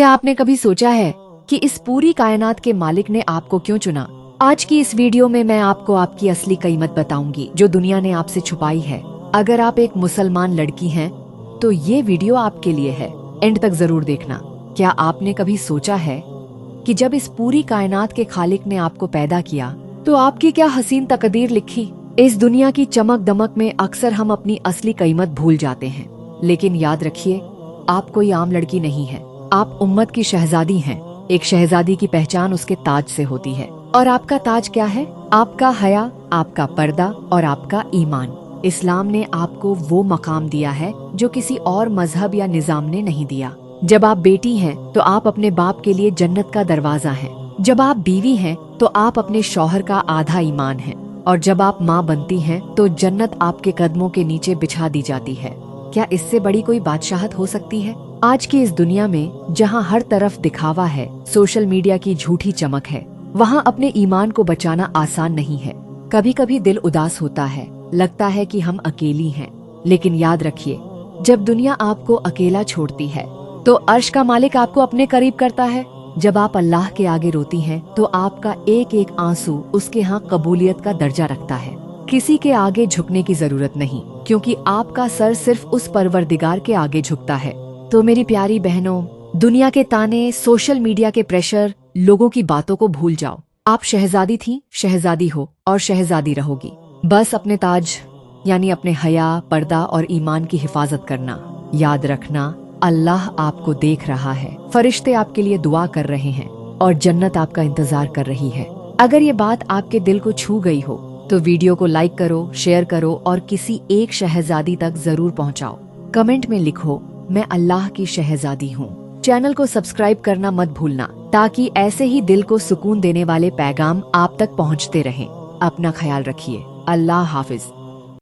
क्या आपने कभी सोचा है कि इस पूरी कायनात के मालिक ने आपको क्यों चुना? आज की इस वीडियो में मैं आपको आपकी असली कीमत बताऊंगी जो दुनिया ने आपसे छुपाई है। अगर आप एक मुसलमान लड़की हैं तो ये वीडियो आपके लिए है, एंड तक जरूर देखना। क्या आपने कभी सोचा है कि जब इस पूरी कायनात के खालिक ने आपको पैदा किया तो आपकी क्या हसीन तकदीर लिखी? इस दुनिया की चमक दमक में अक्सर हम अपनी असली कीमत भूल जाते हैं, लेकिन याद रखिए, आप कोई आम लड़की नहीं है, आप उम्मत की शहजादी हैं। एक शहजादी की पहचान उसके ताज से होती है, और आपका ताज क्या है? आपका हया, आपका पर्दा और आपका ईमान। इस्लाम ने आपको वो मकाम दिया है जो किसी और मजहब या निजाम ने नहीं दिया। जब आप बेटी हैं तो आप अपने बाप के लिए जन्नत का दरवाजा हैं। जब आप बीवी हैं तो आप अपने शौहर का आधा ईमान हैं, और जब आप माँ बनती हैं तो जन्नत आपके कदमों के नीचे बिछा दी जाती है। क्या इससे बड़ी कोई बादशाहत हो सकती है? आज की इस दुनिया में जहाँ हर तरफ दिखावा है, सोशल मीडिया की झूठी चमक है, वहाँ अपने ईमान को बचाना आसान नहीं है। कभी कभी दिल उदास होता है, लगता है कि हम अकेली हैं, लेकिन याद रखिए, जब दुनिया आपको अकेला छोड़ती है तो अर्श का मालिक आपको अपने करीब करता है। जब आप अल्लाह के आगे रोती हैं तो आपका एक एक आंसू उसके यहाँ कबूलियत का दर्जा रखता है। किसी के आगे झुकने की जरूरत नहीं, क्योंकि आपका सर सिर्फ उस परवरदिगार के आगे झुकता है। तो मेरी प्यारी बहनों, दुनिया के ताने, सोशल मीडिया के प्रेशर, लोगों की बातों को भूल जाओ। आप शहजादी थी, शहजादी हो और शहजादी रहोगी। बस अपने ताज यानी अपने हया, पर्दा और ईमान की हिफाजत करना। याद रखना, अल्लाह आपको देख रहा है, फरिश्ते आपके लिए दुआ कर रहे हैं और जन्नत आपका इंतजार कर रही है। अगर ये बात आपके दिल को छू गई हो तो वीडियो को लाइक करो, शेयर करो और किसी एक शहजादी तक जरूर पहुंचाओ। कमेंट में लिखो, मैं अल्लाह की शहजादी हूँ। चैनल को सब्सक्राइब करना मत भूलना, ताकि ऐसे ही दिल को सुकून देने वाले पैगाम आप तक पहुँचते रहें। अपना ख्याल रखिए। अल्लाह हाफिज।